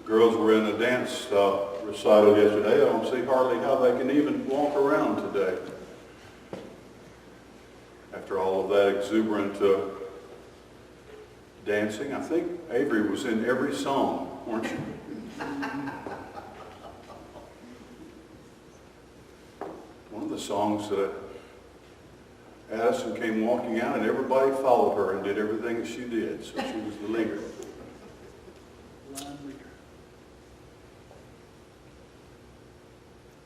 girls were in a dance recital yesterday. I don't see hardly how they can even walk around today. After all of that exuberant dancing, I think Avery was in every song, weren't you? One of the songs that Addison came walking out and everybody followed her and did everything that she did, so she was the leader.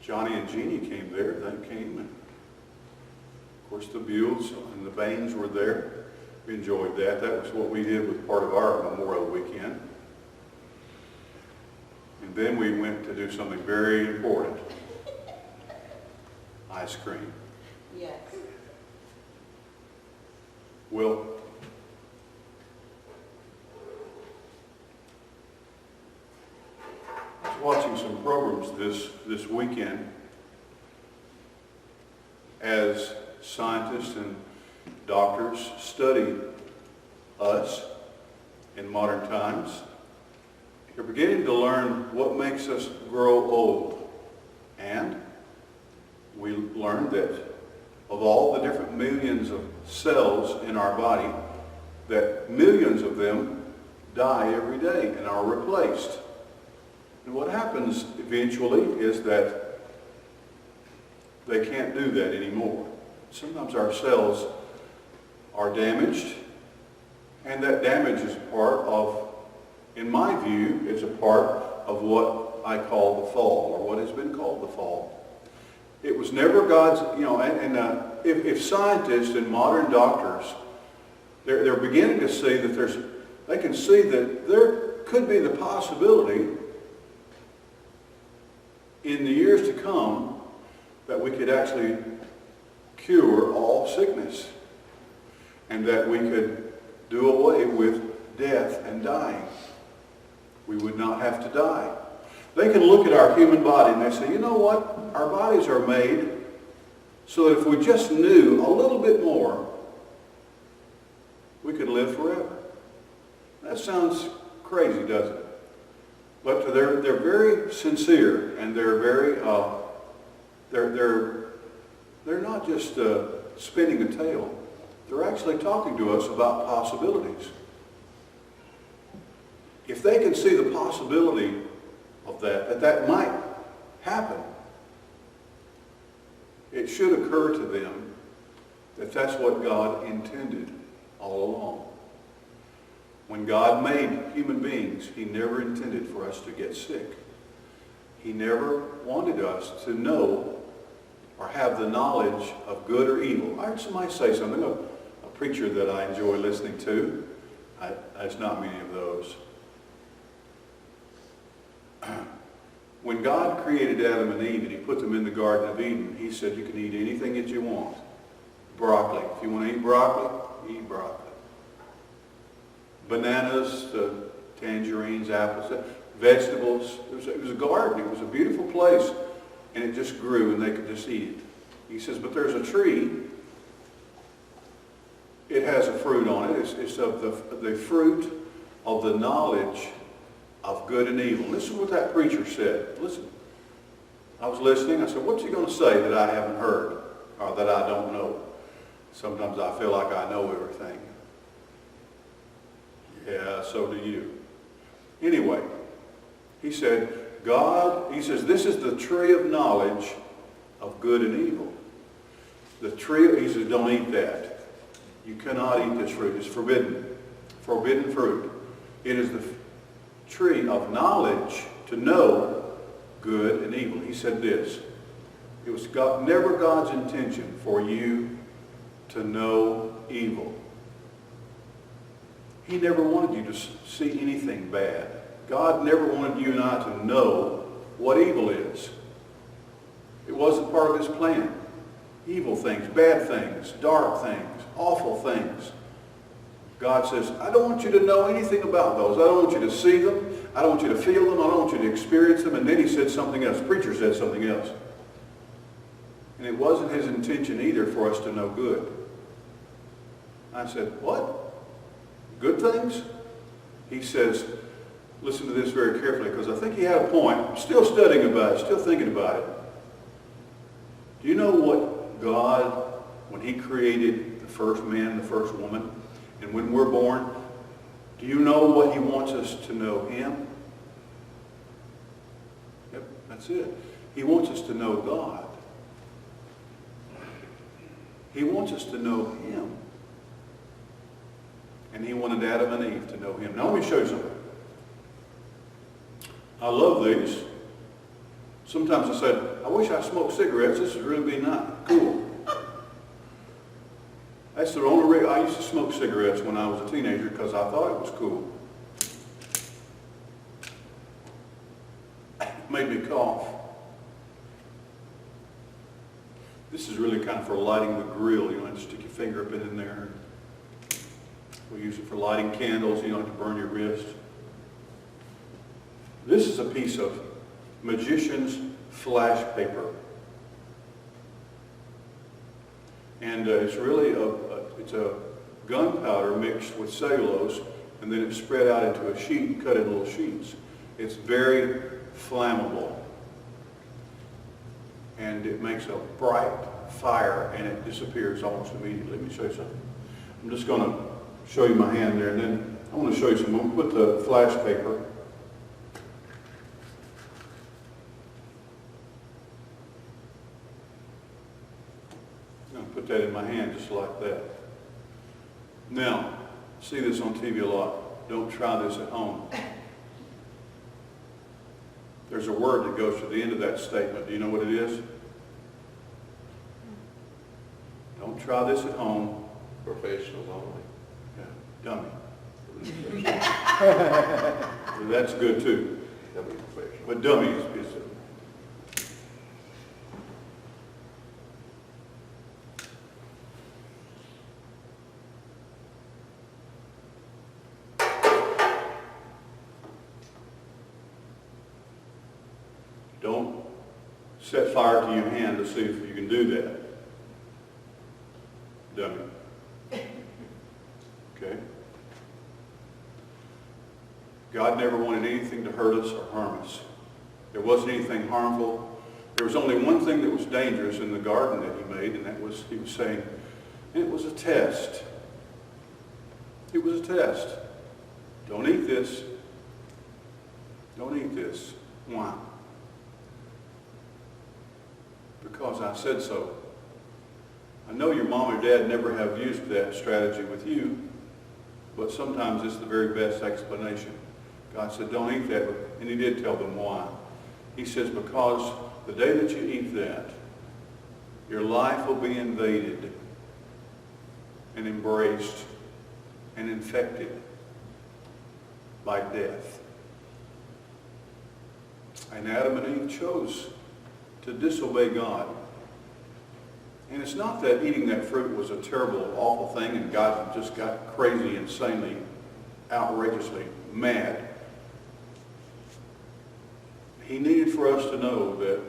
Johnny and Jeannie came there. They came, and of course the Buells and the Bains were there. We enjoyed that. That was what we did with part of our Memorial Weekend. And then we went to do something very important. Ice cream. Yes. Well, I was watching some programs this weekend as scientists and doctors study us in modern times. They're beginning to learn what makes us grow old. And we learned that of all the different millions of cells in our body, that millions of them die every day and are replaced. And what happens eventually is that they can't do that anymore. Sometimes our cells are damaged, and that damage is part of, in my view, it's a part of what I call the fall, or what has been called the fall. It was never God's, if scientists and modern doctors, they're beginning to see that they can see that there could be the possibility in the years to come that we could actually cure all sickness, and that we could do away with death and dying. We would not have to die. They can look at our human body and they say, you know what? Our bodies are made so that if we just knew a little bit more, we could live forever. That sounds crazy, doesn't it? But they're very sincere, and they're very they're not just spinning a tale. They're actually talking to us about possibilities. If they can see the possibility of that might happen, it should occur to them that that's what God intended all along. When God made human beings, He never intended for us to get sick. He never wanted us to know or have the knowledge of good or evil. I heard somebody say something, a preacher that I enjoy listening to. There's not many of those. When God created Adam and Eve and He put them in the Garden of Eden, He said you can eat anything that you want. Broccoli. If you want to eat broccoli, eat broccoli. Bananas, tangerines, apples, vegetables. It was a garden. It was a beautiful place. And it just grew and they could just eat it. He says, but there's a tree. It has a fruit on it. It's of the fruit of the knowledge of good and evil. Listen to what that preacher said. Listen. I was listening. I said, what's he going to say that I haven't heard or that I don't know? Sometimes I feel like I know everything. Yeah, so do you. Anyway, he said, he says, this is the tree of knowledge of good and evil. The tree, he says, don't eat that. You cannot eat this fruit. It's forbidden. Forbidden fruit. It is the tree of knowledge to know good and evil. He said this. It was never God's intention for you to know evil. He never wanted you to see anything bad. God never wanted you and I to know what evil is. It wasn't part of His plan. Evil things, bad things, dark things, awful things. God says, I don't want you to know anything about those. I don't want you to see them. I don't want you to feel them. I don't want you to experience them. And then He said something else. The preacher said something else. And it wasn't His intention either for us to know good. I said, what? Good things? He says, listen to this very carefully, because I think he had a point. I'm still studying about it, still thinking about it. Do you know what God, when he created the first man, the first woman, and when we're born, do you know what he wants us to know? Him? Yep, that's it. He wants us to know God. He wants us to know him. And he wanted Adam and Eve to know him. Now let me show you something. I love these. Sometimes I said, I wish I smoked cigarettes. This would really be not cool. That's the only reason I used to smoke cigarettes when I was a teenager, because I thought it was cool. It made me cough. This is really kind of for lighting the grill. You don't have to stick your finger up in there. We use it for lighting candles. You don't have to burn your wrist. This is a piece of magician's flash paper. And it's really it's a gunpowder mixed with cellulose, and then it's spread out into a sheet, cut in little sheets. It's very flammable. And it makes a bright fire, and it disappears almost immediately. Let me show you something. I'm just going to show you my hand there, and then I want to show you something. I'm going to put the flash paper. I'm going to put that in my hand just like that. Now, see this on TV a lot. Don't try this at home. There's a word that goes to the end of that statement. Do you know what it is? Don't try this at home. Professionals only. Yeah, dummy. That's good too. Dummy professional. But dummy is don't set fire to your hand to see if you can do that. Dummy. Okay? God never wanted anything to hurt us or harm us. There wasn't anything harmful. There was only one thing that was dangerous in the garden that he made, and that was, he was saying, it was a test. It was a test. Don't eat this. Don't eat this. Why? Because I said so. I know your mom or dad never have used that strategy with you, but sometimes it's the very best explanation. God said, don't eat that, and he did tell them why. He says, because the day that you eat that, your life will be invaded and embraced and infected by death. And Adam and Eve chose to disobey God. And it's not that eating that fruit was a terrible, awful thing and God just got crazy, insanely, outrageously mad. He needed for us to know that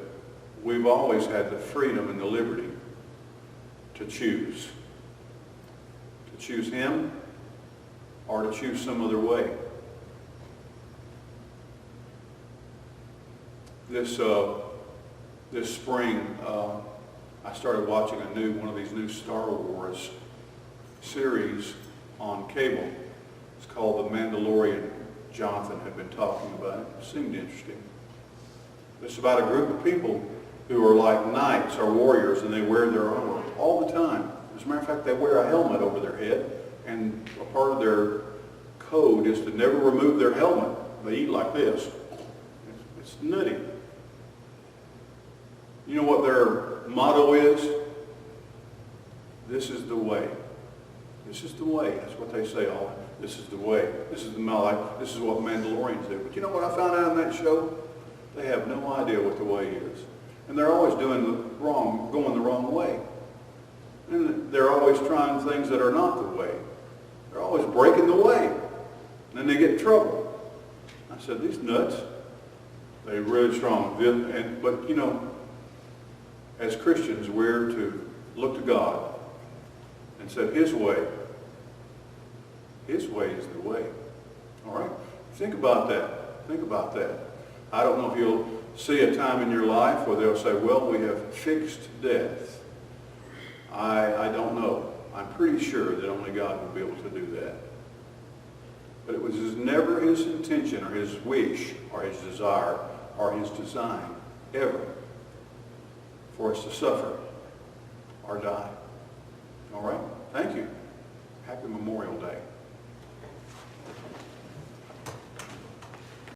we've always had the freedom and the liberty to choose. To choose him or to choose some other way. This spring, I started watching one of these new Star Wars series on cable. It's called The Mandalorian. Jonathan had been talking about it. It seemed interesting. It's about a group of people who are like knights or warriors, and they wear their armor all the time. As a matter of fact, they wear a helmet over their head, and a part of their code is to never remove their helmet. They eat like this. It's nutty. You know what their motto is? This is the way. This is the way. That's what they say all. This is the way. This is the life. This is what Mandalorians do. But you know what I found out in that show? They have no idea what the way is. And they're always doing the wrong, going the wrong way. And they're always trying things that are not the way. They're always breaking the way. And then they get in trouble. I said, these nuts, they're really strong. But you know, as Christians, we're to look to God and say, his way is the way. All right? Think about that. Think about that. I don't know if you'll see a time in your life where they'll say, well, we have fixed death. I don't know. I'm pretty sure that only God would be able to do that. But it was never his intention or his wish or his desire or his design ever for us to suffer or die. All right? Thank you. Happy Memorial Day.